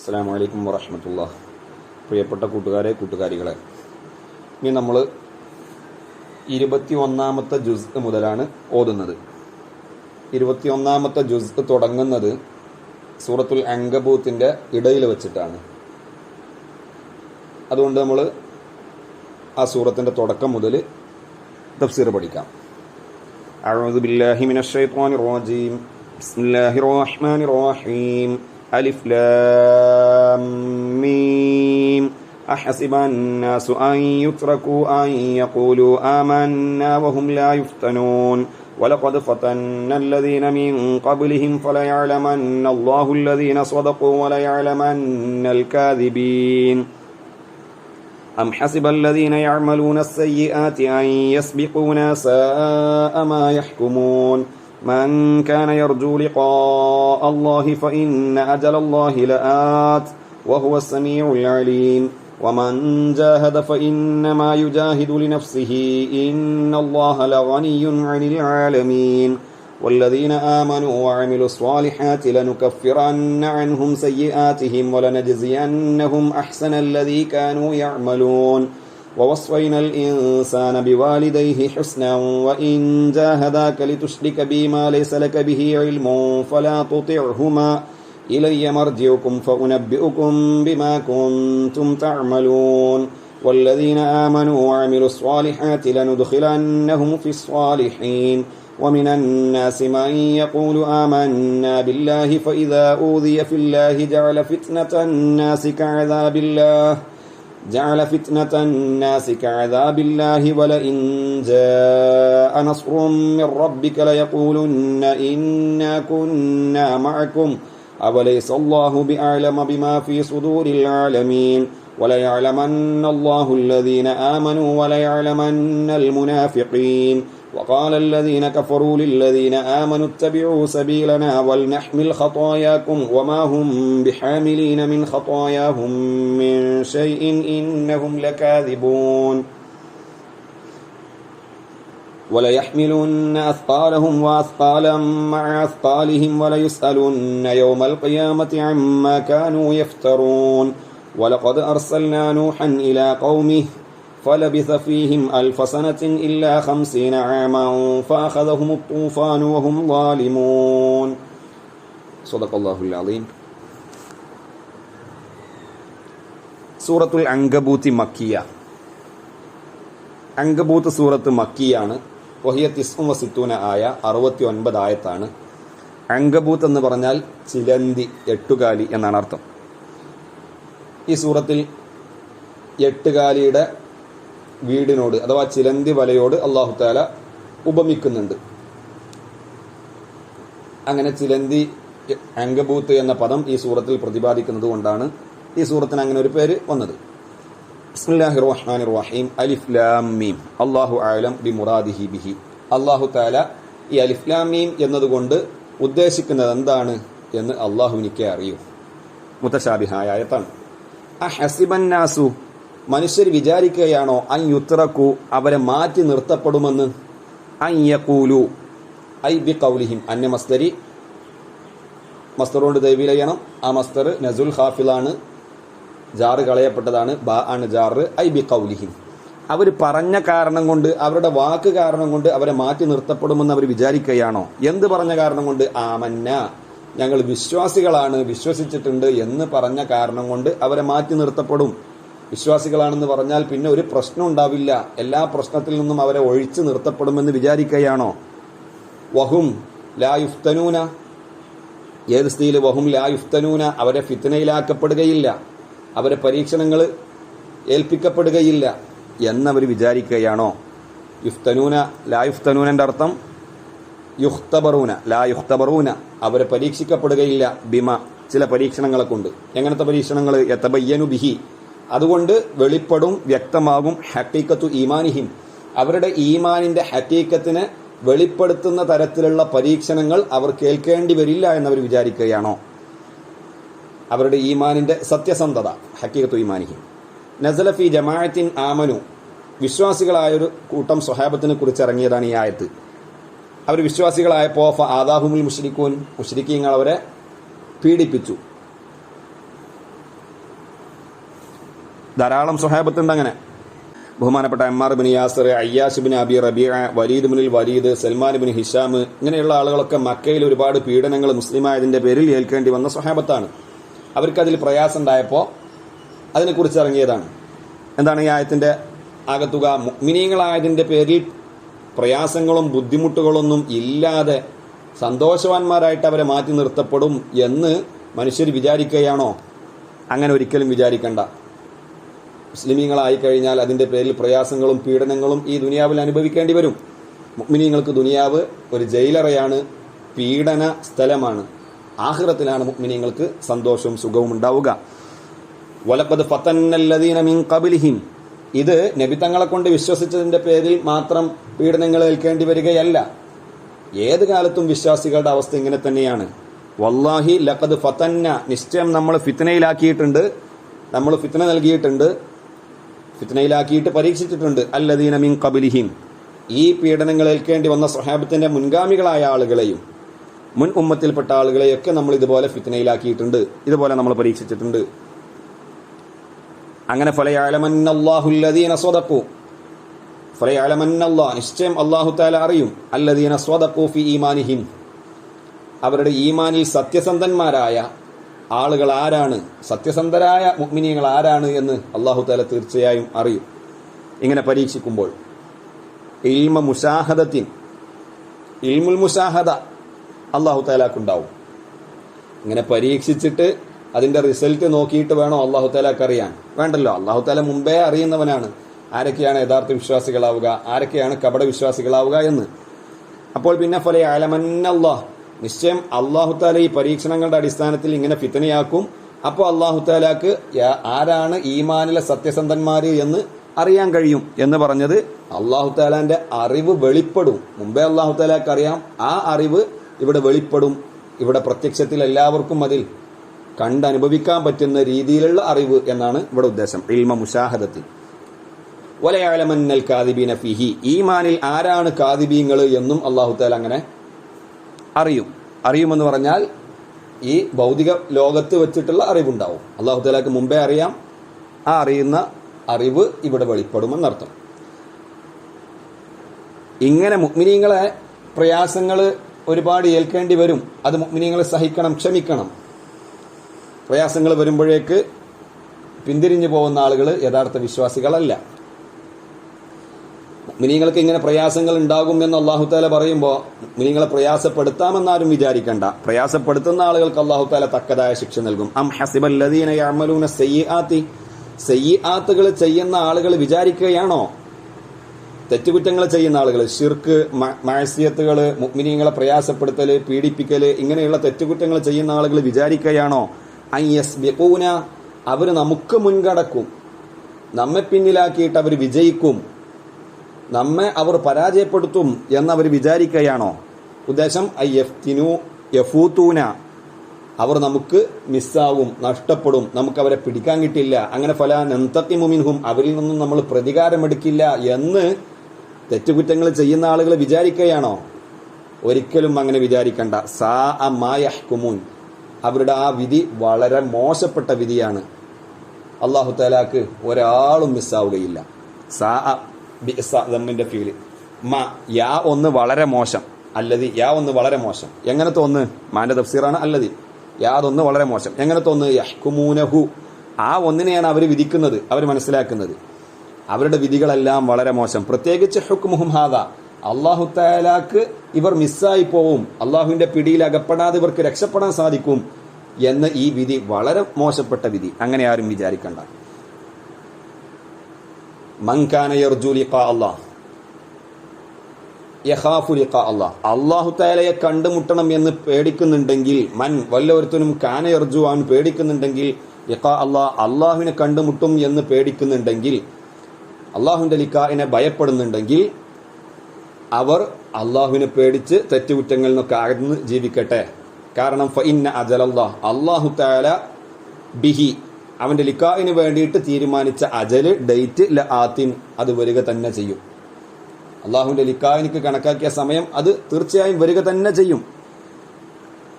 അസ്സലാമു അലൈക്കും വറഹ്മത്തുള്ളാഹി. പ്രിയപ്പെട്ട കൂട്ടുകാരികളെ, ഇനി നമ്മൾ 21-ാമത്തെ ജുസ് മുതലാണ് ഓതുന്നത്. 21-ാമത്തെ ജുസ് തുടങ്ങുന്നത് സൂറത്തുൽ അങ്കബൂത്തിന്റെ ഇടയിൽ വെച്ചിട്ടാണ്. അതുകൊണ്ട് നമ്മൾ ആ സൂറത്തിന്റെ തുടക്കം മുതൽ തഫ്സീർ പഠിക്കാം. അഊദു ബില്ലാഹി മിനശ് ശൈത്വാനിർ റജീം. ബിസ്മില്ലാഹിർ റഹ്മാനിർ റഹീം. അലിഫ് ലാം മീം. أحسب الناس أن يتركوا أن يقولوا آمنا وهم لا يفتنون ولقد فتنا الذين من قبلهم فليعلمن الله الذين صدقوا وليعلمن الكاذبين أم حسب الذين يعملون السيئات أن يسبقونا ساء ما يحكمون من كان يرجو لقاء الله فإن أجل الله لآت وهو السميع العليم ومن جاهد فإنما يجاهد لنفسه إن الله لغني عن العالمين والذين آمنوا وعملوا الصالحات لنكفرن عنهم سيئاتهم ولنجزينهم أحسن الذي كانوا يعملون ووصينا الإنسان بوالديه حسنا وإن جاهداك لتشرك بي ما ليس لك به علم فلا تطعهما إلي مرجعكم فأنبئكم بما كنتم تعملون والذين آمنوا وعملوا الصالحات لندخلنهم في الصالحين ومن الناس من يقول آمنا بالله فإذا أوذي في الله جعل فتنة الناس كعذاب الله ولئن جاء نصر من ربك ليقولن إنا كنا معكم أوليس الله بأعلم بما في صدور العالمين وليعلمن الله الذين آمنوا وليعلمن المنافقين وقال الذين كفروا للذين آمنوا اتبعوا سبيلنا ولنحمل خطاياكم وما هم بحاملين من خطاياهم من شيء إنهم لكاذبون وليحملن أثقالهم وأثقالا مع أثقالهم وليسألن يوم القيامة عما كانوا يفترون ولقد أرسلنا نوحا إلى قومه فلبث فيهم 1000 سنة إلا 50 عاما فأخذهم الطوفان وهم ظالمون. صدق الله العظيم. സൂറത്തുൽ അങ്കബൂത്ത് മക്കിയ. അങ്കബൂത്ത് സൂറത്ത് മക്കിയാണ്. വഹിയ 69 ആയ 69 ആയത്താണ്. അങ്കബൂത്ത് എന്ന് പറഞ്ഞാൽ ചിലന്തി, എട്ടുകാലി എന്നാണ് അർത്ഥം. ഈ സൂറത്തിൽ എട്ടുകാലിയുടെ വീടിനോട് അഥവാ ചിലന്തി വലയോട് അല്ലാഹു തആല ഉപമിക്കുന്നുണ്ട്. അങ്ങനെ ചിലന്തി, അങ്കബൂത്ത് എന്ന പദം ഈ സൂറത്തിൽ പ്രതിപാദിക്കുന്നത് കൊണ്ടാണ് ഈ സൂറത്തിന് അങ്ങനെ ഒരു പേര് വന്നത്. ബിസ്മില്ലാഹിർ റഹ്മാനിർ റഹീം. അലിഫ് ലാം മീം. അല്ലാഹു അഅലം ബിമുറാദിഹി ബിഹി. അല്ലാഹു തആല ഈ അലിഫ് ലാം മീം എന്നതുകൊണ്ട് ഉദ്ദേശിക്കുന്നത് എന്താണ് എന്ന് അല്ലാഹുവിനിക്കേ അറിയൂ. മുതശാബിഹായ ആയത്താണ്. അഹസിബൻ നാസു, മനുഷ്യർ വിചാരിക്കുകയാണോ, അൻ യുത്രകു, അവരെ മാറ്റി നിർത്തപ്പെടുമെന്ന്, അൻ യഖൂലു ഐ ബി ഖൗലിഹിം. അന്യ മസ്ദരി, മസ്ദർ കൊണ്ട് ദൈവീൽ ചെയ്യണം. ആ മസ്ദർ നസുൽ ഖാഫിലാണ്, ജാറ് കളയപ്പെട്ടതാണ്, ബാ ആണ് ജാറ്. ഐ ബി ഖൗലിഹിം, അവർ പറഞ്ഞ കാരണം കൊണ്ട്, അവരുടെ വാക്ക് കാരണം കൊണ്ട് അവരെ മാറ്റി നിർത്തപ്പെടുമെന്ന് അവർ വിചാരിക്കുകയാണോ? എന്ത് പറഞ്ഞ കാരണം കൊണ്ട്? ആമന്ന, ഞങ്ങൾ വിശ്വാസികളാണ്, വിശ്വസിച്ചിട്ടുണ്ട് എന്ന് പറഞ്ഞ കാരണം കൊണ്ട് അവരെ മാറ്റി നിർത്തപ്പെടും. വിശ്വാസികളാണെന്ന് പറഞ്ഞാൽ പിന്നെ ഒരു പ്രശ്നം ഉണ്ടാവില്ല, എല്ലാ പ്രശ്നത്തിൽ നിന്നും അവരെ ഒഴിച്ചു നിർത്തപ്പെടുമെന്ന് വിചാരിക്കുകയാണോ? വഹും ലാ യുഫ്തനൂന, ഏത് സ്ഥിതിയിൽ? വഹും ലാ യുഫ്തനൂന, അവരെ ഫിത്നയിലാക്കപ്പെടുകയില്ല, അവരെ പരീക്ഷണങ്ങൾ ഏൽപ്പിക്കപ്പെടുകയില്ല എന്നവർ വിചാരിക്കുകയാണോ? യുഫ്തനൂന, ലാ യുഫ്തനൂനന്റെ അർത്ഥം യുഖ്തബറൂന, ലാ യുഖ്തബറൂന, അവരെ പരീക്ഷിക്കപ്പെടുകയില്ല, ബിമ, ചില പരീക്ഷണങ്ങളെ കൊണ്ട്. എങ്ങനത്തെ പരീക്ഷണങ്ങൾ? യതബയ്യനു ബിഹി, അതുകൊണ്ട് വെളിപ്പെടും, വ്യക്തമാകും. ഹഖീഖത്തു ഈമാനിഹിം, അവരുടെ ഈമാനിന്റെ ഹഖീഖത്തിനെ വെളിപ്പെടുത്തുന്ന തരത്തിലുള്ള പരീക്ഷണങ്ങൾ അവർ കേൾക്കേണ്ടി വരില്ല എന്നവർ വിചാരിക്കുകയാണോ? അവരുടെ ഈമാനിന്റെ സത്യസന്ധത, ഹഖീഖത്തു ഈമാനിഹിം. നസല ഫി ജമാഅത്തിൻ ആമനു, വിശ്വാസികളായൊരു കൂട്ടം സ്വഹാബത്തിനെ കുറിച്ച് ഇറങ്ങിയതാണ് ഈ ആയത്ത്. അവർ വിശ്വാസികളായപ്പോൾ ഫആദാഹുമുൽ മുശ്രിക്കൂൻ, മുശ്രിക്കീങ്ങൾ അവരെ പീഡിപ്പിച്ചു. ധാരാളം സ്വഹാബത്തുണ്ട് അങ്ങനെ. ബഹുമാനപ്പെട്ട Ammar bin Yasir, Ayyash bin Abi Rabia, Walid bin Walid, Salman bin Hisham, ഇങ്ങനെയുള്ള ആളുകളൊക്കെ മക്കയിൽ ഒരുപാട് പീഡനങ്ങൾ മുസ്ലിമായതിന്റെ പേരിൽ ഏൽക്കേണ്ടി വന്ന സ്വഹാബത്താണ്. അവർക്കതിൽ പ്രയാസം ഉണ്ടായപ്പോൾ അതിനെക്കുറിച്ച് ഇറങ്ങിയതാണ്. എന്താണ് ഈ ആയത്തിന്റെ ആകത്തുക? മുഅ്മിനീങ്ങളായതിന്റെ പേരിൽ പ്രയാസങ്ങളും ബുദ്ധിമുട്ടുകളൊന്നും ഇല്ലാതെ സന്തോഷവാന്മാരായിട്ട് അവരെ മാറ്റി നിർത്തപ്പെടും എന്ന് മനുഷ്യർ വിചാരിക്കുകയാണോ? അങ്ങനെ ഒരിക്കലും വിചാരിക്കണ്ട. മുസ്ലിമീങ്ങളായി കഴിഞ്ഞാൽ അതിന്റെ പേരിൽ പ്രയാസങ്ങളും പീഡനങ്ങളും ഈ ദുനിയാവിൽ അനുഭവിക്കേണ്ടി വരും. മുഅ്മിനീങ്ങൾക്ക് ദുനിയാവ് ഒരു ജയിലറയാണ്, പീഡന സ്ഥലമാണ്. ആഖിറത്തിലാണ് മുഅ്മിനീങ്ങൾക്ക് സന്തോഷവും സുഖവും ഉണ്ടാവുക. വലഖദ് ഫതന്നല്ലദീന മിൻ ഖബ്ലിഹിം, ഇത് നബി തങ്ങളെ കൊണ്ട് വിശ്വസിച്ചതിന്റെ പേരിൽ മാത്രം പീഡനങ്ങൾ ഏൽക്കേണ്ടി വരികയല്ല. ഏത് കാലത്തും വിശ്വാസികളുടെ അവസ്ഥ ഇങ്ങനെ തന്നെയാണ്. വല്ലാഹി ലഖദ് ഫതന്ന, നിശ്ചയം നമ്മൾ ഫിത്നയിലാക്കിയിട്ടുണ്ട്, നമ്മൾ ഫിത്ന നൽകിയിട്ടുണ്ട്, ഫിത്നയിലാക്കിയിട്ട് പരീക്ഷിച്ചിട്ടുണ്ട്. അല്ലദീന മിൻ ഖബ്ലിഹിം, ഈ പീഡനങ്ങൾ ഏൽക്കേണ്ടി വന്ന സ്വഹാബത്തിന്റെ മുൻഗാമികളായ ആളുകളെയും മുൻ ഉമ്മത്തിൽപ്പെട്ട ആളുകളെയൊക്കെ നമ്മൾ ഇതുപോലെ ഫിത്നയിലാക്കിയിട്ടുണ്ട്, ഇതുപോലെ നമ്മൾ പരീക്ഷിച്ചിട്ടുണ്ട്. അങ്ങനെ ഫലയഅലമന്നല്ലാഹുല്ലദീന സ്വദഖു, ഫലയഅലമന്നല്ലാഹ്, നിശ്ചയം അല്ലാഹു തആല അറിയും, അല്ലദീന സ്വദഖു ഫീ ഈമാനിഹിം, അവരുടെ ഈമാനിൽ സത്യസന്ധന്മാരായ ആളുകൾ ആരാണ്, സത്യസന്ധരായ മുഅ്മിനീങ്ങൾ ആരാണ് എന്ന് അല്ലാഹു തആല തീർച്ചയായും അറിയും. ഇങ്ങനെ പരീക്ഷിക്കുമ്പോൾ ഇൽമ മുശാഹദത്തിൻ, ഇൽമുൽ മുശാഹദ അല്ലാഹു തആലക്കുണ്ടാവും. ഇങ്ങനെ പരീക്ഷിച്ചിട്ട് അതിന്റെ റിസൾട്ട് നോക്കിയിട്ട് വേണോ അല്ലാഹു തആലക്ക് അറിയാൻ? വേണ്ടല്ലോ. അല്ലാഹു തആല മുമ്പേ അറിയുന്നവനാണ് ആരൊക്കെയാണ് യഥാർത്ഥ വിശ്വാസികളാവുക, ആരൊക്കെയാണ് കപട വിശ്വാസികളാവുക എന്ന്. അപ്പോൾ പിന്നെ ഫലയഅലമന്നല്ലാഹ്, നിശ്ചയം അല്ലാഹു തആല ഈ പരീക്ഷണങ്ങളുടെ അടിസ്ഥാനത്തിൽ ഇങ്ങനെ ഫിത്നയാക്കും. അപ്പോൾ അല്ലാഹു തആലക്ക് ആരാണ് ഈമാനിലെ സത്യസന്ധന്മാര് എന്ന് അറിയാൻ കഴിയും എന്ന് പറഞ്ഞത് അല്ലാഹു തആലാന്റെ അറിവ് വെളിപ്പെടും. മുമ്പേ അല്ലാഹു തആലക്ക് അറിയാം, ആ അറിവ് ഇവിടെ വെളിപ്പെടും. ഇവിടെ പ്രത്യക്ഷത്തിൽ എല്ലാവർക്കും അതിൽ കണ്ടനുഭവിക്കാൻ പറ്റുന്ന രീതിയിലുള്ള അറിവ് എന്നാണ് ഇവിടെ ഉദ്ദേശം. ഇൽമ മുശാഹദത്തിൽ. വലയഅലമന്നൽ കാദിബീന ഫീഹി, ഈമാനിൽ ആരാണ് കാദിബീങ്ങൾ എന്നും അല്ലാഹു തആല അങ്ങനെ അറിയുമെന്ന് പറഞ്ഞാൽ ഈ ഭൗതിക ലോകത്ത് വെച്ചിട്ടുള്ള അറിവുണ്ടാവും. അല്ലാഹു തആലക്ക് മുമ്പേ അറിയാം, ആ അറിയുന്ന അറിവ് ഇവിടെ വെളിപ്പെടുമെന്നർത്ഥം. ഇങ്ങനെ മുഅ്മിനീങ്ങളെ പ്രയാസങ്ങൾ ഒരുപാട് ഏൽക്കേണ്ടി വരും. അത് മുഅ്മിനീങ്ങളെ സഹിക്കണം, ക്ഷമിക്കണം. പ്രയാസങ്ങൾ വരുമ്പോഴേക്ക് പിന്തിരിഞ്ഞു പോകുന്ന ആളുകൾ യഥാർത്ഥ വിശ്വാസികളല്ല. മുഅ്മിനീങ്ങൾക്ക് ഇങ്ങനെ പ്രയാസങ്ങൾ ഉണ്ടാകുമെന്ന് അല്ലാഹു തആല പറയുമ്പോൾ മുഅ്മിനീങ്ങളെ പ്രയാസപ്പെടുത്താമെന്നാരും വിചാരിക്കണ്ട. പ്രയാസപ്പെടുത്തുന്ന ആളുകൾക്ക് അല്ലാഹു തആല തക്കതായ ശിക്ഷ നൽകും. അം ഹസിബല്ലദീന യഅമലൂന സയ്യിആതി, സയ്യിആത്തുകൾ ചെയ്യുന്ന ആളുകൾ വിചാരിക്കുകയാണോ, തെറ്റുകുറ്റങ്ങൾ ചെയ്യുന്ന ആളുകൾ, ശിർക്ക്, മഅസിയത്തുകൾ, മുഅ്മിനീങ്ങളെ പ്രയാസപ്പെടുത്തല്, പീഡിപ്പിക്കല്, ഇങ്ങനെയുള്ള തെറ്റുകുറ്റങ്ങൾ ചെയ്യുന്ന ആളുകൾ വിചാരിക്കുകയാണോ അയ്യസ്ബിഖൂന, അവർ നമുക്ക് മുൻകടക്കും, നമ്മെ പിന്നിലാക്കിയിട്ട് അവർ വിജയിക്കും, നമ്മെ അവർ പരാജയപ്പെടുത്തും എന്നവർ വിചാരിക്കുകയാണോ? ഉദ്ദേശം അയ്യഫ്തിനു യഫൂത്തൂന, അവർ നമുക്ക് മിസ്സാവും, നഷ്ടപ്പെടും, നമുക്കവരെ പിടിക്കാൻ കിട്ടില്ല. അങ്ങനെ ഫലാ നന്തഖിമു മിൻഹും, അവരിൽ നിന്നും നമ്മൾ പ്രതികാരമെടുക്കില്ല എന്ന് തെറ്റുകുറ്റങ്ങൾ ചെയ്യുന്ന ആളുകൾ വിചാരിക്കുകയാണോ? ഒരിക്കലും അങ്ങനെ വിചാരിക്കണ്ട. സാഅ മാ യഹ്കുമൂൻ, അവരുടെ ആ വിധി വളരെ മോശപ്പെട്ട വിധിയാണ്. അല്ലാഹു തആലാക്ക് ഒരാളും മിസ്സാവുകയില്ല. സാഅ ബിഅസ ദമ്മിന്റെ ഫീല്. യാ ഒന്ന് വളരെ മോശം, അല്ലതി യാ ഒന്ന് വളരെ മോശം. എങ്ങനത്തെ ഒന്ന്? മാന്റെ തഫ്സീറാണ് അല്ലതി. യാതൊന്ന് വളരെ മോശം. എങ്ങനത്തെ ഒന്ന്? യഹ്കുമൂനഹു, ആ ഒന്നിനെയാണ് അവർ വിധിക്കുന്നത്, അവർ മനസ്സിലാക്കുന്നത്. അവരുടെ വിധികളെല്ലാം വളരെ മോശം. പ്രത്യേകിച്ച് ഹുക്മുഹും ഹാദാ, അല്ലാഹു തആലാക്ക് ഇവർ മിസ്സായി പോവും, അള്ളാഹുവിന്റെ പിടിയിൽ അകപ്പെടാതെ ഇവർക്ക് രക്ഷപ്പെടാൻ സാധിക്കും എന്ന ഈ വിധി വളരെ മോശപ്പെട്ട വിധി. അങ്ങനെ ആരും വിചാരിക്കണ്ട. മൻ കാന യർജു ലിഖാ അല്ലാഹ് യഖാഫു ലിഖാ അല്ലാഹ്, അല്ലാഹു തആലയെ കണ്ടുമുട്ടണം എന്ന് പേടിക്കുന്നുണ്ടെങ്കിൽ, മൻ വല്ലവരുത്തനും കാന യർജു, അവൻ പേടിക്കുന്നുണ്ടെങ്കിൽ, ലിഖാ അല്ലാഹ്, അള്ളാഹുവിനെ കണ്ടുമുട്ടും എന്ന് പേടിക്കുന്നുണ്ടെങ്കിൽ, അള്ളാഹുവിന്റെ ലിഖാഇനെ ഭയപ്പെടുന്നുണ്ടെങ്കിൽ അവർ അള്ളാഹുവിനെ പേടിച്ച് തെറ്റുകുറ്റങ്ങളിൽ നിന്നൊക്കെ അകന്ന് ജീവിക്കട്ടെ. കാരണം ഫഇന്ന അജലല്ലാഹ്, അല്ലാഹു തആല ബിഹി, അവന്റെ ലിഖാഇന് വേണ്ടിയിട്ട് തീരുമാനിച്ച അജല്, ഡേറ്റ്, ലആത്തിൻ, അത് വരിക തന്നെ ചെയ്യും. അള്ളാഹുവിന്റെ ലിഖാഇനിക്ക് കണക്കാക്കിയ സമയം അത് തീർച്ചയായും വരിക തന്നെ ചെയ്യും.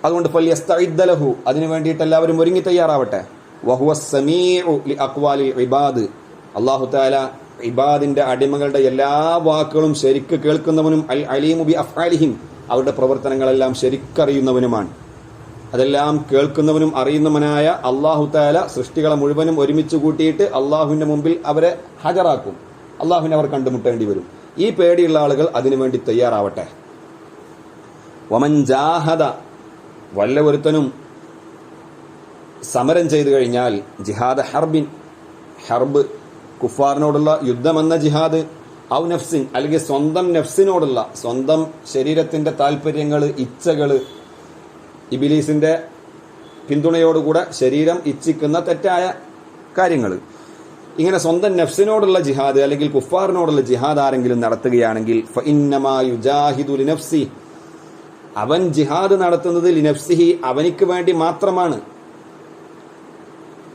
അതുകൊണ്ട് ഫൽയസ്തഇദ്ദ ലഹു, അതിനു വേണ്ടിയിട്ട് എല്ലാവരും ഒരുങ്ങി തയ്യാറാവട്ടെ. വഹുവ സമീഉ ലി അഖ്വാലിൽ ഇബാദ്. അല്ലാഹു തആല ഇബാദിന്റെ അടിമകളുടെ എല്ലാ വാക്കുകളും ശരിക്ക് കേൾക്കുന്നവനും അൽ അലീമു ബി അഫ്ആലിഹിം, അവരുടെ പ്രവർത്തനങ്ങളെല്ലാം ശരിക്കറിയുന്നവനുമാണ്. അതെല്ലാം കേൾക്കുന്നവനും അറിയുന്നവനായ അല്ലാഹു തആല സൃഷ്ടികളെ മുഴുവനും ഒരുമിച്ച് കൂട്ടിയിട്ട് അള്ളാഹുവിന്റെ മുമ്പിൽ അവരെ ഹാജരാക്കും. അള്ളാഹുവിനെ അവർ കണ്ടുമുട്ടേണ്ടി വരും. ഈ പേടിയുള്ള ആളുകൾ അതിനുവേണ്ടി തയ്യാറാവട്ടെ. വമൻ ജാഹദ, വല്ല ഒരുത്തനും സമരം ചെയ്തു കഴിഞ്ഞാൽ, ജിഹാദ് ഹർബിൻ, ഹർബ് കുഫാറിനോടുള്ള യുദ്ധമെന്ന ജിഹാദ്, ഔ നഫ്സിൻ, അല്ലെങ്കിൽ സ്വന്തം നഫ്സിനോടുള്ള, സ്വന്തം ശരീരത്തിന്റെ താല്പര്യങ്ങൾ, ഇച്ഛകൾ, ഇബിലീസിന്റെ പിന്തുണയോടുകൂടെ ശരീരം ഇച്ഛിക്കുന്ന തെറ്റായ കാര്യങ്ങൾ, ഇങ്ങനെ സ്വന്തം നഫ്സിനോടുള്ള ജിഹാദ് അല്ലെങ്കിൽ കുഫാറിനോടുള്ള ജിഹാദ് ആരെങ്കിലും നടത്തുകയാണെങ്കിൽ ഫഇന്നമാ യുജാഹിദു ലിനഫ്സി, അവൻ ജിഹാദ് നടത്തുന്നത് ലിനഫ്സിഹി, അവനിക്ക് വേണ്ടി മാത്രമാണ്.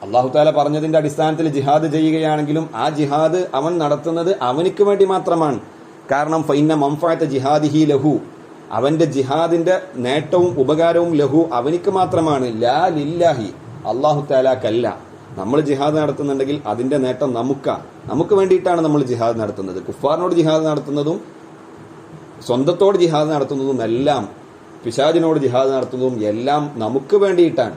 അല്ലാഹു തആല പറഞ്ഞതിന്റെ അടിസ്ഥാനത്തിൽ ജിഹാദ് ചെയ്യുകയാണെങ്കിലും ആ ജിഹാദ് അവൻ നടത്തുന്നത് അവനിക്ക് വേണ്ടി മാത്രമാണ്. കാരണം ഫഇന്ന മൻഫഅത ജിഹാദിഹി ലഹു, അവന്റെ ജിഹാദിന്റെ നേട്ടവും ഉപകാരവും ലഹു, അവനിക്ക് മാത്രമാണ്. ലാ ലില്ലാഹി, അല്ലാഹു തആലക്കല്ല. നമ്മൾ ജിഹാദ് നടത്തുന്നുണ്ടെങ്കിൽ അതിന്റെ നേട്ടം നമുക്ക് വേണ്ടിയിട്ടാണ് നമ്മൾ ജിഹാദ് നടത്തുന്നത്. കുഫാറിനോട് ജിഹാദ് നടത്തുന്നതും സ്വന്തത്തോട് ജിഹാദ് നടത്തുന്നതും എല്ലാം, പിശാചിനോട് ജിഹാദ് നടത്തുന്നതും എല്ലാം നമുക്ക് വേണ്ടിയിട്ടാണ്.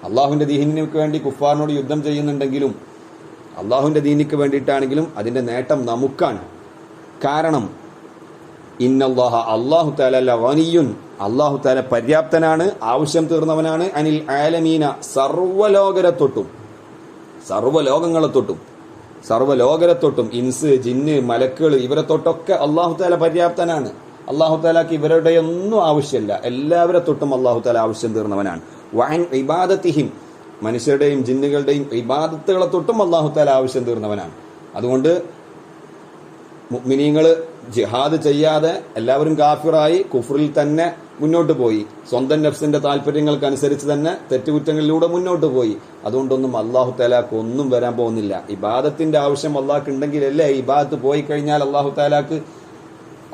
അള്ളാഹുവിന്റെ ദീനിക്ക് വേണ്ടി കുഫാറിനോട് യുദ്ധം ചെയ്യുന്നുണ്ടെങ്കിലും അള്ളാഹുവിന്റെ ദീനിക്ക് വേണ്ടിയിട്ടാണെങ്കിലും അതിന്റെ നേട്ടം നമുക്കാണ്. കാരണം ഇന്നല്ലാഹ, അല്ലാഹു തആല ലഗനിയുൻ, അല്ലാഹു തആല പര്യാപ്തനാണ്, ആവശ്യം തീർന്നവനാണ്, അനിൽ ആലമീന, സർവ്വലോകങ്ങളെ തൊട്ടും ഇൻസ് ജിന്ന് മലക്കുകൾ ഇവരെ തൊട്ടൊക്കെ അല്ലാഹു തആല പര്യാപ്തനാണ്. അല്ലാഹു തആലക്ക് ഇവരുടെ ഒന്നും ആവശ്യമില്ല, എല്ലാവരെ തൊട്ടും അല്ലാഹു തആല ആവശ്യം തീർന്നവനാണ്. വഅൻ ഇബാദത്തിഹിം, മനുഷ്യരുടെയും ജിന്നുകളുടെയും ഇബാദത്തുകളെ തൊട്ടും അല്ലാഹു തആല ആവശ്യം തീർന്നവനാണ്. അതുകൊണ്ട് മുഅ്മിനീങ്ങൾ ജിഹാദ് ചെയ്യാതെ എല്ലാവരും കാഫിറായി കുഫറിൽ തന്നെ മുന്നോട്ട് പോയി, സ്വന്തം നഫ്സിന്റെ താല്പര്യങ്ങൾക്കനുസരിച്ച് തന്നെ തെറ്റുകുറ്റങ്ങളിലൂടെ മുന്നോട്ട് പോയി. അതുകൊണ്ടൊന്നും അല്ലാഹു തആലാക്ക് ഒന്നും വരാൻ പോകുന്നില്ല. ഇബാദത്തിന്റെ ആവശ്യം അല്ലാഹ്ക്ക് ഉണ്ടെങ്കിലല്ലേ ഇബാദത്ത് പോയി കഴിഞ്ഞാൽ അല്ലാഹു തആലാക്ക്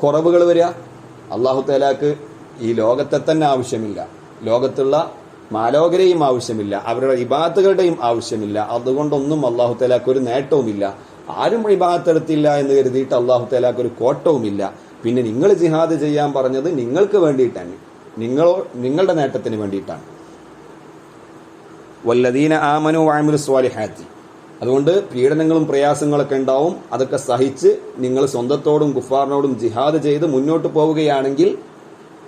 കുറവുകൾ വരിക. അല്ലാഹു തആലാക്ക് ഈ ലോകത്തെ തന്നെ ആവശ്യമില്ല, ലോകത്തുള്ള മാലോകരെയും ആവശ്യമില്ല, അവരുടെ ഇബാദത്തുകളുടെയും ആവശ്യമില്ല. അതുകൊണ്ടൊന്നും അല്ലാഹു തആലാക്ക് ഒരു നേട്ടവുമില്ല. ആരും ഇബാദത്ത് എടുത്തില്ല എന്ന് കരുതിയിട്ട് അല്ലാഹു തആലാക്ക് ഒരു കോട്ടവുമില്ല. പിന്നെ നിങ്ങൾ ജിഹാദ് ചെയ്യാൻ പറഞ്ഞത് നിങ്ങൾക്ക് വേണ്ടിയിട്ടാണ്, നിങ്ങളുടെ നേട്ടത്തിന് വേണ്ടിയിട്ടാണ്. വല്ലദീന ആമനു വഅമിലു സ്വാലിഹാത്തി, അതുകൊണ്ട് പീഡനങ്ങളും പ്രയാസങ്ങളൊക്കെ ഉണ്ടാവും. അതൊക്കെ സഹിച്ച് നിങ്ങൾ സ്വന്തത്തോടും കുഫാറിനോടും ജിഹാദ് ചെയ്ത് മുന്നോട്ട് പോവുകയാണെങ്കിൽ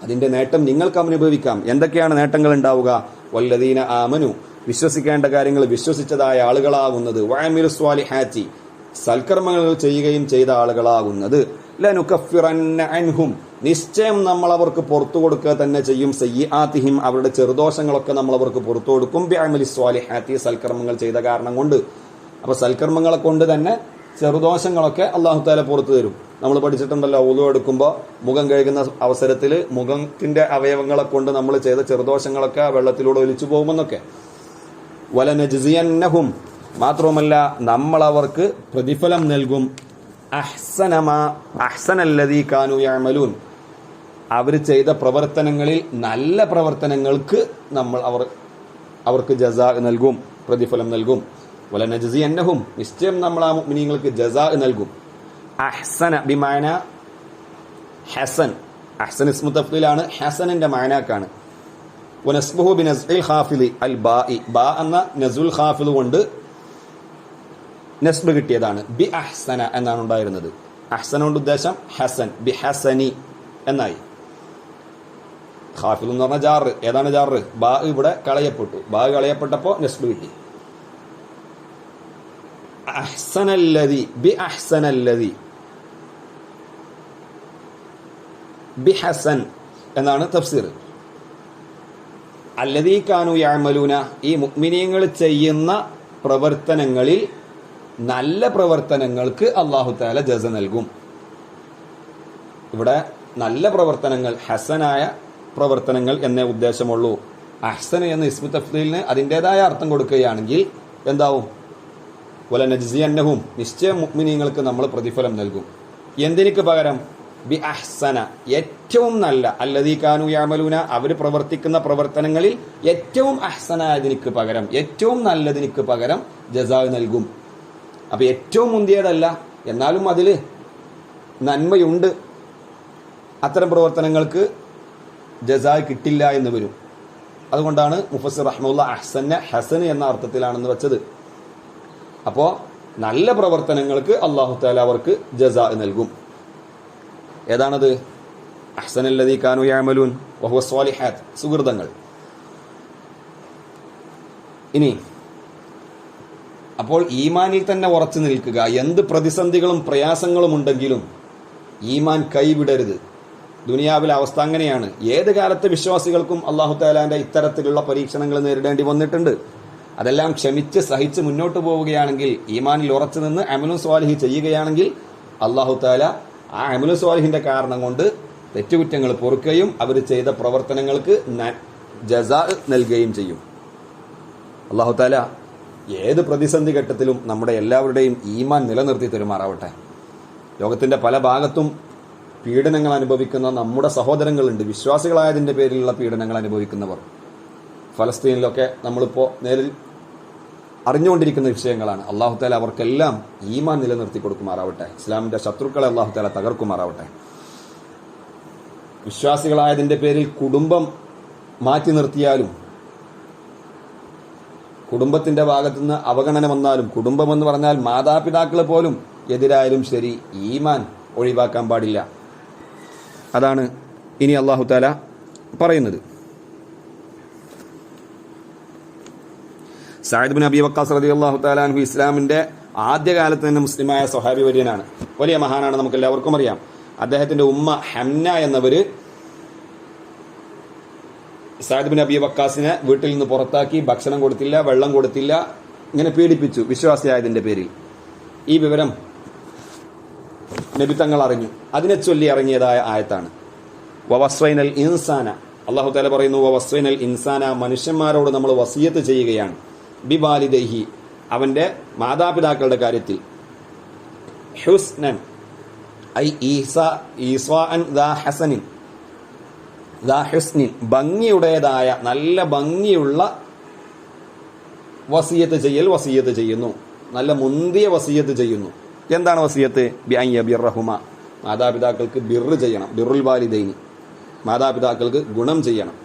അതിന്റെ നേട്ടം നിങ്ങൾക്ക് അനുഭവിക്കാം. എന്തൊക്കെയാണ് നേട്ടങ്ങൾ ഉണ്ടാവുക? വല്ലദീന ആമനു, വിശ്വസിക്കേണ്ട കാര്യങ്ങൾ വിശ്വസിച്ചതായ ആളുകളാകുന്നത്, വഅമിലു സ്വാലിഹാത്തി, സൽക്കർമ്മങ്ങൾ ചെയ്യുകയും ചെയ്ത ആളുകളാകുന്നത്, ലനുകഫിറന്ന അൻഹും, നിശ്ചയം നമ്മൾ അവർക്ക് പുറത്തു കൊടുക്കുക തന്നെ ചെയ്യും, സയ്യിആതിഹിം, അവരുടെ ചെറുദോഷങ്ങളൊക്കെ നമ്മൾ അവർക്ക് പുറത്തു കൊടുക്കും, ബിഅമലി സ്വാലിഹാത്തി, സൽക്കർമ്മങ്ങൾ ചെയ്ത കാരണം കൊണ്ട്. അപ്പൊ സൽക്കർമ്മങ്ങളെ കൊണ്ട് തന്നെ ചെറുദോഷങ്ങളൊക്കെ അല്ലാഹു തആല പുറത്തു തരും. നമ്മൾ പഠിച്ചിട്ടുണ്ടല്ലോ, വുളു എടുക്കുമ്പോൾ മുഖം കഴുകുന്ന അവസരത്തിൽ മുഖത്തിന്റെ അവയവങ്ങളെ കൊണ്ട് നമ്മൾ ചെയ്ത ചെറുദോഷങ്ങളൊക്കെ വെള്ളത്തിലൂടെ ഒലിച്ചു പോകുമെന്നൊക്കെ. വലനജ്സിയന്നഹും, മാത്രവുമല്ല നമ്മൾ അവർക്ക് പ്രതിഫലം നൽകും, അഹ്സനല്ലദീ കാനൂ യഅമലൂൻ, അവർ ചെയ്ത പ്രവർത്തനങ്ങളിൽ നല്ല പ്രവർത്തനങ്ങൾക്ക് നമ്മൾ അവർക്ക് ജസാ നൽകും, പ്രതിഫലം നൽകും. വലനജ്സിയന്നഹും, നിശ്ചയം നമ്മൾ ആ മുഅ്മിനീങ്ങൾക്ക് ജസാ നൽകും. അഹ്സന ബിമാന ഹസൻ, അഹ്സൻ ഇസ്മു തഫ്ദീലാണ്, ഹസനിന്റെ മാനാക്കാണ്. വനസ്ബുഹു ബിനസ്ഇൽ ഖാഫിദി അൽ ബാഇ, ബാ എന്ന നസുൽ ഖാഫിദ് കൊണ്ട് നസ്ബ് കിട്ടിയതാണ്. ബി അഹ്സന എന്നാണ് ഉണ്ടായിരുന്നത്. അഹ്സന കൊണ്ട് ഉദ്ദേശം ഹസൻ, ബി ഹസനി എന്നായി. ഖാഫിദ് എന്ന് പറഞ്ഞ ജാറ്. ഏതാണ് ജാറ്? ബാ ഇവിടെ കളയപ്പെട്ടു. ബാ കളയപ്പെട്ടപ്പോൾ നസ്ബ് കിട്ടി. അഹ്സനല്ലദി, ബി അഹ്സനല്ലദി, ബി ഹസൻ എന്നാണ് തഫ്സീർ. അല്ലദീ കാനൂ യഅമലൂന, ഈ മുഅ്മിനീങ്ങൾ ചെയ്യുന്ന പ്രവർത്തനങ്ങളിൽ നല്ല പ്രവർത്തനങ്ങൾക്ക് അല്ലാഹു തആല ജസ നൽകും. ഇവിടെ നല്ല പ്രവർത്തനങ്ങൾ, ഹസനായ പ്രവർത്തനങ്ങൾ എന്നേ ഉദ്ദേശമുള്ളൂ. അഹ്സന എന്ന ഇസ്മു തഫ്ദീലിന് അതിൻ്റെതായ അർത്ഥം കൊടുക്കുകയാണെങ്കിൽ എന്താവും? വലനജ്സിയന്നഹും, നിശ്ചയം മുഅ്മിനീങ്ങൾക്ക് നമ്മൾ പ്രതിഫലം നൽകും. എന്തിനു പകരം? ബി അഹ്സന ഏറ്റവും നല്ല അല്ലദീ കാനൂ യഅമലൂന അവർ പ്രവർത്തിക്കുന്ന പ്രവർത്തനങ്ങളിൽ ഏറ്റവും അഹ്സനായതിനിക്ക് പകരം ഏറ്റവും നല്ലതിനിക്ക് പകരം ജസാ നൽകും. അപ്പൊ ഏറ്റവും മുന്തിയതല്ല, എന്നാലും അതിൽ നന്മയുണ്ട്, അത്തരം പ്രവർത്തനങ്ങൾക്ക് ജസാ കിട്ടില്ല എന്ന് വരും. അതുകൊണ്ടാണ് മുഫസ്സിർ റഹ്മത്തുള്ളാ അഹ്സന ഹസൻ എന്ന അർത്ഥത്തിലാണെന്ന് വെച്ചത്. അപ്പോ നല്ല പ്രവർത്തനങ്ങൾക്ക് അല്ലാഹു തആല അവർക്ക് ജസാ നൽകും. ഏതാണത്? അഹ്സനല്ലദീ കാനൂ യഅമലൂൻ വഹുവ സ്വാലിഹാത്ത്, സുഹൃതങ്ങൾ. ഇനി അപ്പോൾ ഈമാനിൽ തന്നെ ഉറച്ചു നിൽക്കുക. എന്ത് പ്രതിസന്ധികളും പ്രയാസങ്ങളും ഉണ്ടെങ്കിലും ഈമാൻ കൈവിടരുത്. ദുനിയാവിലെ അവസ്ഥ അങ്ങനെയാണ്. ഏത് കാലത്ത് വിശ്വാസികൾക്കും അല്ലാഹു തആലാന്റെ ഇത്തരത്തിലുള്ള പരീക്ഷണങ്ങൾ നേരിടേണ്ടി വന്നിട്ടുണ്ട്. അതെല്ലാം ക്ഷമിച്ച് സഹിച്ച് മുന്നോട്ട് പോവുകയാണെങ്കിൽ, ഈമാനിൽ ഉറച്ചു നിന്ന് അമലു സ്വാലിഹി ചെയ്യുകയാണെങ്കിൽ അല്ലാഹു തആല ആ അമലു സ്വാലിഹിന്റെ കാരണം കൊണ്ട് തെറ്റുകുറ്റങ്ങൾ പൊറുക്കുകയും അവർ ചെയ്ത പ്രവർത്തനങ്ങൾക്ക് ജസാ നൽകുകയും ചെയ്യും. അല്ലാഹു തആല ഏത് പ്രതിസന്ധി ഘട്ടത്തിലും നമ്മുടെ എല്ലാവരുടെയും ഈമാൻ നിലനിർത്തി തരുമാറാവട്ടെ. ലോകത്തിന്റെ പല ഭാഗത്തും പീഡനങ്ങൾ അനുഭവിക്കുന്ന നമ്മുടെ സഹോദരങ്ങളുണ്ട്, വിശ്വാസികളായതിന്റെ പേരിലുള്ള പീഡനങ്ങൾ അനുഭവിക്കുന്നവർ. ഫലസ്തീനിലൊക്കെ നമ്മളിപ്പോ നേരിൽ അറിഞ്ഞുകൊണ്ടിരിക്കുന്ന വിഷയങ്ങളാണ്. അല്ലാഹു തആല അവർക്കെല്ലാം ഈമാൻ നിലനിർത്തി കൊടുക്കുമാറാവട്ടെ. ഇസ്ലാമിന്റെ ശത്രുക്കളെ അല്ലാഹു തആല തകർക്കുമാറാവട്ടെ. വിശ്വാസികളായതിന്റെ പേരിൽ കുടുംബം മാറ്റി നിർത്തിയാലും, കുടുംബത്തിന്റെ ഭാഗത്തുനിന്ന് അവഗണന വന്നാലും, കുടുംബം എന്ന് പറഞ്ഞാൽ മാതാപിതാക്കളെ പോലും എതിരായാലും ശരി, ഈമാൻ ഒഴിവാക്കാൻ പാടില്ല. അതാണ് ഇനി അല്ലാഹു തആല പറയുന്നത്. സഅദ് ബിൻ അബി വഖാസ് റളിയല്ലാഹു തആല അൻഹു ഇസ്ലാമിന്റെ ആദ്യകാലത്ത് തന്നെ മുസ്ലിമായ സ്വഹാബി വര്യനാണ്, വലിയ മഹാനാണ്, നമുക്ക് എല്ലാവർക്കും അറിയാം. അദ്ദേഹത്തിന്റെ ഉമ്മ ഹംന എന്നവര് സഅദ് ബിൻ അബി വഖാസിനെ വീട്ടിൽ നിന്ന് പുറത്താക്കി, ഭക്ഷണം കൊടുത്തില്ല, വെള്ളം കൊടുത്തില്ല, ഇങ്ങനെ പീഡിപ്പിച്ചു വിശ്വാസിയായതിന്റെ പേരിൽ. ഈ വിവരം നബി തങ്ങൾ അറിഞ്ഞു. അതിനെ ചൊല്ലി ഇറങ്ങിയതായ ആയത്താണ് വവസ്വൈനൽ ഇൻസാന. അല്ലാഹു തആല പറയുന്നു വവസ്വൈനൽ ഇൻസാന, മനുഷ്യന്മാരോട് നമ്മൾ വസിയത്ത് ചെയ്യുകയാണ്, ബിവാലിദൈഹി, അവന്റെ മാതാപിതാക്കളുടെ കാര്യത്തിൽ, ഹുസ്നൻ ഐ ഈസാഅൻ ദാ ഹസനിൻ, ദാ ഹുസ്നിൻ, ഭംഗിയുടേതായ നല്ല ഭംഗിയുള്ള വസിയത്ത് ചെയ്യുന്നു, നല്ല മുന്തിയ വസിയത്ത് ചെയ്യുന്നു. എന്താണ് വസിയത്ത്? ബിഅൻ യബിറഹുമ, മാതാപിതാക്കൾക്ക് ബിർറ് ചെയ്യണം, ബിറുൽ വാലിദൈനി, മാതാപിതാക്കൾക്ക് ഗുണം ചെയ്യണം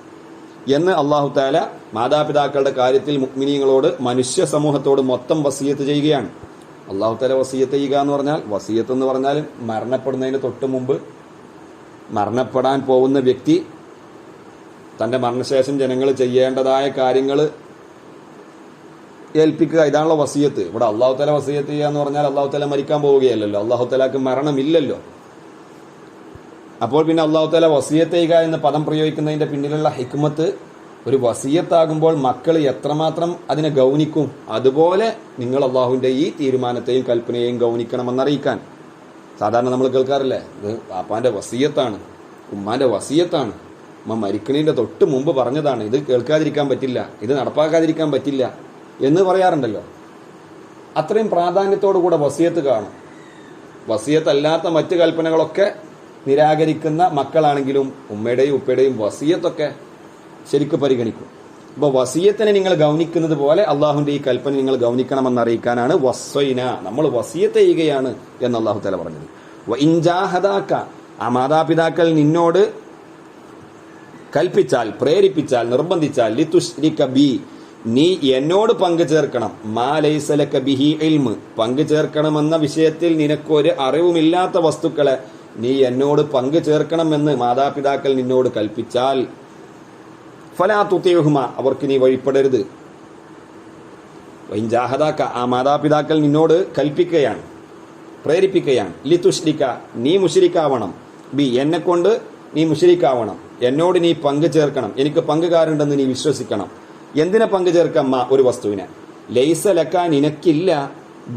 എന്ന് അല്ലാഹു തആല മാതാപിതാക്കളുടെ കാര്യത്തിൽ മുഅ്മിനീങ്ങളോട്, മനുഷ്യ സമൂഹത്തോട് മൊത്തം വസിയത്ത് ചെയ്യുകയാണ്. അല്ലാഹു തആല വസിയത്ത് ചെയ്യുക എന്ന് പറഞ്ഞാൽ, വസിയത്ത് എന്ന് പറഞ്ഞാൽ മരണപ്പെടുന്നതിന് തൊട്ട് മുമ്പ് മരണപ്പെടാൻ പോകുന്ന വ്യക്തി തന്റെ മരണശേഷം ജനങ്ങൾ ചെയ്യേണ്ടതായ കാര്യങ്ങൾ ഏൽപ്പിക്കുക, ഇതാണല്ലോ വസിയത്ത്. ഇവിടെ അല്ലാഹു തആല വസിയത്ത് ചെയ്യുക എന്ന് പറഞ്ഞാൽ അല്ലാഹു തആല മരിക്കാൻ പോവുകയല്ലല്ലോ, അല്ലാഹു തആലക്ക് മരണമില്ലല്ലോ. അപ്പോൾ പിന്നെ അല്ലാഹു തആല വസിയത്ത് ചെയ്യുക എന്ന പദം പ്രയോഗിക്കുന്നതിന്റെ പിന്നിലുള്ള ഹിക്മത്ത്, ഒരു വസിയത്താകുമ്പോൾ മക്കൾ എത്രമാത്രം അതിനെ ഗൗനിക്കും, അതുപോലെ നിങ്ങൾ അള്ളാഹുവിന്റെ ഈ തീരുമാനത്തെയും കൽപ്പനയെയും ഗൗനിക്കണമെന്നറിയിക്കാൻ. സാധാരണ നമ്മൾ കേൾക്കാറില്ലേ, ഇത് പാപ്പാന്റെ വസിയത്താണ്, ഉമ്മാന്റെ വസിയത്താണ്, ഉമ്മ മരിക്കണീന്റെ തൊട്ട് മുമ്പ് പറഞ്ഞതാണ്, ഇത് കേൾക്കാതിരിക്കാൻ പറ്റില്ല, ഇത് നടപ്പാക്കാതിരിക്കാൻ പറ്റില്ല എന്ന് പറയാറുണ്ടല്ലോ. അത്രയും പ്രാധാന്യത്തോടുകൂടെ വസിയത്ത് കാണും. വസിയത്തല്ലാത്ത മറ്റ് കൽപ്പനകളൊക്കെ നിരാകരിക്കുന്ന മക്കളാണെങ്കിലും ഉമ്മയുടെയും ഉപ്പയുടെയും വസിയത്തൊക്കെ ശരിക്കും പരിഗണിക്കും. അപ്പോൾ വസിയത്തിനെ നിങ്ങൾ ഗൗനിക്കുന്നത് പോലെ അള്ളാഹുവിന്റെ ഈ കൽപ്പന നിങ്ങൾ ഗൗനിക്കണമെന്ന് അറിയിക്കാനാണ് വസ്വൈന, നമ്മൾ വസിയത്ത് ചെയ്യുകയാണ് എന്ന് അള്ളാഹു തആല പറഞ്ഞത്. ഇൻജാഹദാക, ആ മാതാപിതാക്കൾ നിന്നോട് കൽപ്പിച്ചാൽ, പ്രേരിപ്പിച്ചാൽ, നിർബന്ധിച്ചാൽ, ലിതുശ്രിക ബി, നീ എന്നോട് പങ്കു ചേർക്കണം, മാ ലൈസ ലക ബിഹി ഇൽമ്, പങ്കു ചേർക്കണമെന്ന വിഷയത്തിൽ നിനക്കൊരു അറിവുമില്ലാത്ത വസ്തുക്കളെ നീ എന്നോട് പങ്കു ചേർക്കണമെന്ന് മാതാപിതാക്കൾ നിന്നോട് കൽപ്പിച്ചാൽ, ഫലാ തുതിഉഹുമ, അവർക്ക് നീ വഴിപ്പെടരുത്. വൈൻജാഹദാക, ആ മാതാപിതാക്കൾ നിന്നോട് കൽപ്പിക്കുകയാണ്, പ്രേരിപ്പിക്കുകയാണ്, ലിതുശ്രിക, നീ മുശ്രിക്കാവണം, ബി, എന്നെ കൊണ്ട് നീ മുശ്രിക്കാവണം, എന്നോട് നീ പങ്കു ചേർക്കണം, എനിക്ക് പങ്കുകാരുണ്ടെന്ന് നീ വിശ്വസിക്കണം. എന്തിനെ പങ്കു ചേർക്കാം? മാ, ഒരു വസ്തുവിനെ, ലൈസ ലക, നിനക്കില്ല,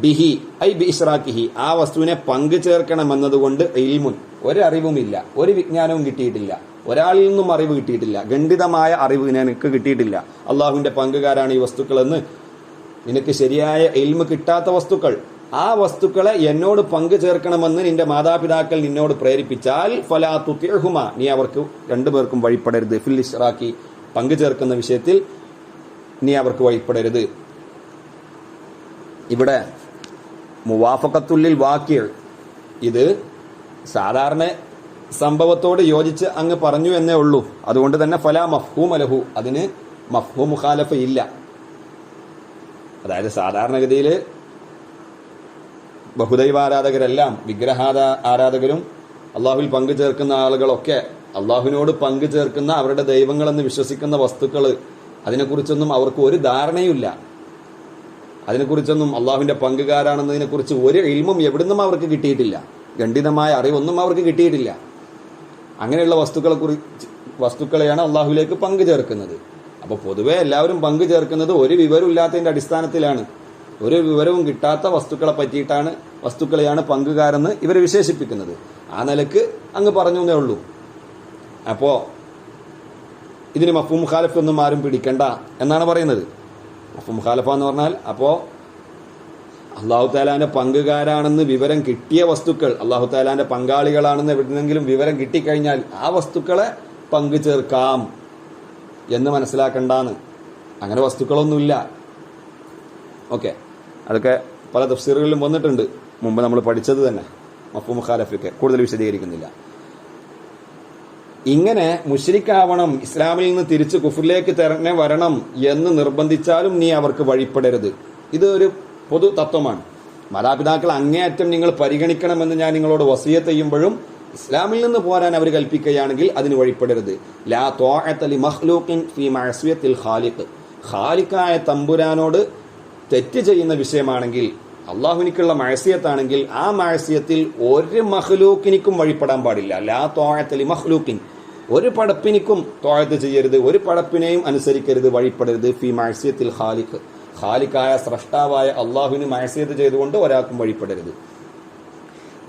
ബിഹി ഐ ബി ഇഷ്റാക്കിഹി, ആ വസ്തുവിനെ പങ്കു ചേർക്കണമെന്നതുകൊണ്ട് ഇൽമുൻ, ഒരറിവുമില്ല, ഒരു വിജ്ഞാനവും കിട്ടിയിട്ടില്ല, ഒരാളിൽ നിന്നും അറിവ് കിട്ടിയിട്ടില്ല, ഖണ്ഡിതമായ അറിവ് നിനക്ക് കിട്ടിയിട്ടില്ല. അള്ളാഹുവിന്റെ പങ്കുകാരാണ് ഈ വസ്തുക്കൾ എന്ന് നിനക്ക് ശരിയായ ഇൽമ് കിട്ടാത്ത വസ്തുക്കൾ, ആ വസ്തുക്കളെ എന്നോട് പങ്കു ചേർക്കണമെന്ന് നിന്റെ മാതാപിതാക്കൾ നിന്നോട് പ്രേരിപ്പിച്ചാൽ ഫലാ തുതിഅഹുമാ, നീ അവർക്ക് രണ്ടുപേർക്കും വഴിപ്പെടരുത്. ഫിൽ ഇശ്റാക്കി, പങ്കു ചേർക്കുന്ന വിഷയത്തിൽ നീ അവർക്ക് വഴിപ്പെടരുത്. ഇവിടെ മുവാഫഖത്തുല്ലിൽ വാക്യ, ഇത് സാധാരണ സംഭവത്തോട് യോജിച്ച് അങ്ങ് പറഞ്ഞു എന്നേ ഉള്ളൂ. അതുകൊണ്ട് തന്നെ ഫലാ മഫ്ഹൂമ ലഹു, അതിന് മഫ്ഹൂം മുഖാലഫ ഇല്ല. അതായത് സാധാരണഗതിയിൽ ബഹുദൈവ ആരാധകരെല്ലാം, ആരാധകരും അള്ളാഹുവിൽ പങ്കു ചേർക്കുന്ന ആളുകളൊക്കെ അള്ളാഹുവിനോട് പങ്കു ചേർക്കുന്ന അവരുടെ ദൈവങ്ങളെന്ന് വിശ്വസിക്കുന്ന വസ്തുക്കൾ, അതിനെക്കുറിച്ചൊന്നും അവർക്ക് ഒരു ധാരണയുമില്ല. അതിനെക്കുറിച്ചൊന്നും അള്ളാഹുവിന്റെ പങ്കുകാരാണെന്നതിനെ കുറിച്ച് ഒരു ഇൽമും എവിടുന്നും അവർക്ക് കിട്ടിയിട്ടില്ല. ഖണ്ഡിതമായ അറിവൊന്നും അവർക്ക് കിട്ടിയിട്ടില്ല. അങ്ങനെയുള്ള വസ്തുക്കളെയാണ് അള്ളാഹുവിലേക്ക് പങ്കു ചേർക്കുന്നത്. അപ്പോൾ പൊതുവെ എല്ലാവരും പങ്കു ചേർക്കുന്നത് ഒരു വിവരവും ഇല്ലാത്തതിന്റെ അടിസ്ഥാനത്തിലാണ്. ഒരു വിവരവും കിട്ടാത്ത വസ്തുക്കളെ പറ്റിയിട്ടാണ്, വസ്തുക്കളെയാണ് പങ്കുകാരെന്ന് ഇവർ വിശേഷിപ്പിക്കുന്നത്. ആ നിലക്ക് അങ്ങ് പറഞ്ഞു എന്നേ ഉള്ളൂ. അപ്പോ ഇതിന് മഫ്ഹൂം മുഖാലിഫ് ഒന്നും ആരും പിടിക്കണ്ട എന്നാണ് പറയുന്നത്. മഫ്ഹൂം മുഖാലിഫ എന്ന് പറഞ്ഞാൽ അപ്പോ അള്ളാഹു താലാന്റെ പങ്കുകാരാണെന്ന് വിവരം കിട്ടിയ വസ്തുക്കൾ, അള്ളാഹു താലാന്റെ പങ്കാളികളാണെന്ന് എവിടെന്നെങ്കിലും വിവരം കിട്ടിക്കഴിഞ്ഞാൽ ആ വസ്തുക്കളെ പങ്കു ചേർക്കാം എന്ന് മനസ്സിലാക്കണ്ടാന്ന്. അങ്ങനെ വസ്തുക്കളൊന്നുമില്ല. ഓക്കെ, അതൊക്കെ പല തഫ്സീറുകളിലും വന്നിട്ടുണ്ട്, മുമ്പ് നമ്മൾ പഠിച്ചത് തന്നെ. മഫ്ഹൂം മുഖാലിഫൊക്കെ കൂടുതൽ വിശദീകരിക്കുന്നില്ല. ഇങ്ങനെ മുശ്രിക്കാവണം, ഇസ്ലാമിൽ നിന്ന് തിരിച്ച് കുഫറിലേക്ക് തന്നെ വരണം എന്ന് നിർബന്ധിച്ചാലും നീ അവർക്ക് വഴിപ്പെടരുത്. ഇത് ഒരു പൊതു തത്വമാണ്. മാതാപിതാക്കൾ അങ്ങേയറ്റം നിങ്ങൾ പരിഗണിക്കണമെന്ന് ഞാൻ നിങ്ങളോട് വസിയത്ത് ചെയ്യുമ്പോഴും ഇസ്ലാമിൽ നിന്ന് പോരാൻ അവർ കൽപ്പിക്കുകയാണെങ്കിൽ അതിന് വഴിപ്പെടരുത്. ലാ ത്വാഅത ലി മഖ്ലൂഖിൻ ഫീ മഅസിയത്തിൽ ഖാലിഖ്, ഖാലിഖായ തമ്പുരാനോട് തെറ്റ് ചെയ്യുന്ന വിഷയമാണെങ്കിൽ, അള്ളാഹുവിനിക്കുള്ള മഅസിയത്താണെങ്കിൽ, ആ മഅസിയത്തിൽ ഒരു മഖ്ലൂക്കിനിക്കും വഴിപ്പെടാൻ പാടില്ല. ലാ ത്വാഅത ലി മഖ്ലൂഖിൻ, ഒരു പടപ്പിനിക്കും ത്വാഅത്ത് ചെയ്യരുത്, ഒരു പടപ്പിനെയും അനുസരിക്കരുത്, വഴിപ്പെടരുത്. ഫീ മഅസിയത്തിൽ ഖാലിഖ്, ഖാലിഖായ സ്രഷ്ടാവായ അള്ളാഹുവിന് മഅസിയത്ത് ചെയ്തുകൊണ്ട് ഒരാൾക്കും വഴിപ്പെടരുത്.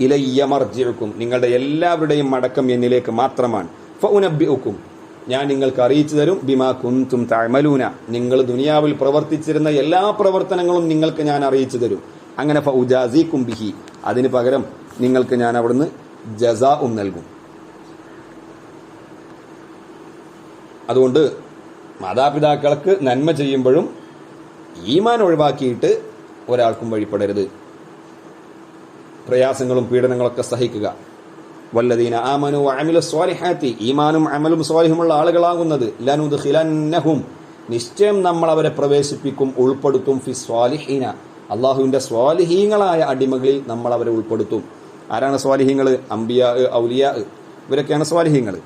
ഇലയ്യ മർജിഉക്കും, നിങ്ങളുടെ എല്ലാവരുടെയും മടക്കം എന്നിലേക്ക് മാത്രമാണ്. ഫഉനബ്ബിഉക്കും, ഞാൻ നിങ്ങൾക്ക് അറിയിച്ചു തരും. ബിമാ കുൻതും തഅമലൂന, നിങ്ങൾ ദുനിയാവിൽ പ്രവർത്തിച്ചിരുന്ന എല്ലാ പ്രവർത്തനങ്ങളും നിങ്ങൾക്ക് ഞാൻ അറിയിച്ചു തരും. അങ്ങനെ ഫഉജാസികും ബിഹി, അതിന് പകരം നിങ്ങൾക്ക് ഞാൻ അവിടുന്ന് ജസാഉം നൽകും. അതുകൊണ്ട് മാതാപിതാക്കൾക്ക് നന്മ ചെയ്യുമ്പോഴും ഈമാൻ ഒഴിവാക്കിയിട്ട് ഒരാൾക്കും വഴിപ്പെടരുത്. പ്രയാസങ്ങളും പീഡനങ്ങളൊക്കെ സഹിക്കുക. വല്ലദീന ആമനു വഅമിലു സ്വാലിഹാത്തി, ഈമാനും അമലും സ്വാലിഹുമുള്ള ആളുകളാകുന്നത്, ലനുദ്ഖിലന്നഹും, നിശ്ചയം നമ്മൾ അവരെ പ്രവേശിപ്പിക്കും, ഉൾപ്പെടുത്തും, ഫി സ്വാലിഹീന, അള്ളാഹുവിന്റെ സ്വാലിഹീങ്ങളായ അടിമകളിൽ നമ്മൾ അവരെ ഉൾപ്പെടുത്തും. ആരാണ് സ്വാലിഹീങ്ങൾ? അംബിയാ, ഔലിയാ, ഇവരൊക്കെയാണ് സ്വാലിഹീങ്ങൾ.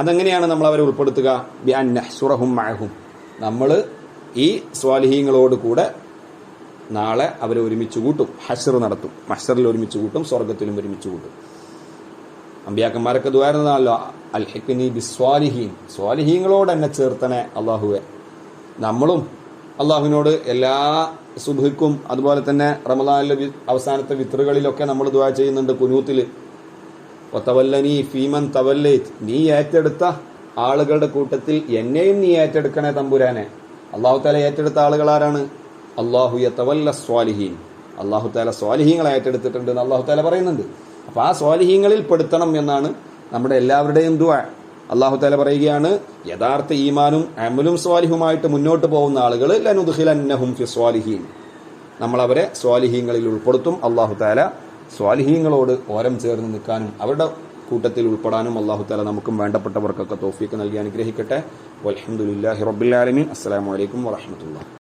അതെങ്ങനെയാണ് നമ്മൾ അവരെ ഉൾപ്പെടുത്തുക? ബി അൻ നഹ്സുറഹും മഅഹും, നമ്മൾ ഈ സ്വാലിഹീങ്ങളോട് കൂടെ നാളെ അവരെ ഒരുമിച്ച് കൂട്ടും, ഹശ്ർ നടത്തും, മഹ്ശറിൽ ഒരുമിച്ച് കൂട്ടും, സ്വർഗത്തിലും ഒരുമിച്ച് കൂട്ടും. അമ്പിയാക്കന്മാരൊക്കെ ദുആയിരുന്നല്ലോ, അൽഹിഖ്നി ബിസ്വാലിഹീൻ, സ്വാലിഹീങ്ങളോട് എന്നെ ചേർത്തനെ അള്ളാഹുവെ. നമ്മളും അള്ളാഹുവിനോട് എല്ലാ സുബ്ഹിക്കും അതുപോലെ തന്നെ റമളാനിലെ അവസാനത്തെ വിത്റുകളിലൊക്കെ നമ്മൾ ദുആ ചെയ്യുന്നുണ്ട് കുനൂത്തിൽ. വതവല്ലനി ഫീമൻ തവല്ലൈത്, നീ ഏറ്റെടുത്ത ആളുകളുടെ കൂട്ടത്തിൽ എന്നെയും നീ ഏറ്റെടുക്കണേ തമ്പുരാനെ. അള്ളാഹു തആല ഏറ്റെടുത്ത ആളുകൾ ആരാണ്? അള്ളാഹു യതവല്ല സ്വാലിഹീൻ, അള്ളാഹു തആല സ്വാലിഹീങ്ങളെ ഏറ്റെടുത്തിട്ടുണ്ട് എന്ന് അള്ളാഹു തആല പറയുന്നുണ്ട്. അപ്പൊ ആ സ്വാലിഹീങ്ങളിൽ പെടുത്തണം എന്നാണ് നമ്മുടെ എല്ലാവരുടെയും ദുആ. അള്ളാഹു തആല പറയുകയാണ്, യഥാർത്ഥ ഈമാനും അമലും സ്വാലിഹുമായിട്ട് മുന്നോട്ട് പോകുന്ന ആളുകൾ ലനുദ്ഖിലന്നഹും ഫി സ്വാലിഹീൻ, നമ്മൾ അവരെ സ്വാലിഹീങ്ങളിൽ ഉൾപ്പെടുത്തും. അള്ളാഹു തആല സ്വാലിഹീങ്ങളോട് ഓരം ചേർന്ന് നിൽക്കാനും അവരുടെ കൂട്ടത്തിൽ ഉൾപ്പെടാനും അള്ളാഹു തആല നമുക്കും വേണ്ടപ്പെട്ടവർക്കൊക്കെ തൗഫീഖ് നൽകി അനുഗ്രഹിക്കട്ടെ. വൽഹംദുലില്ലാഹി റബ്ബിൽ ആലമീൻ. അസ്സലാമു അലൈക്കും വറഹ്മത്തുള്ളാഹി.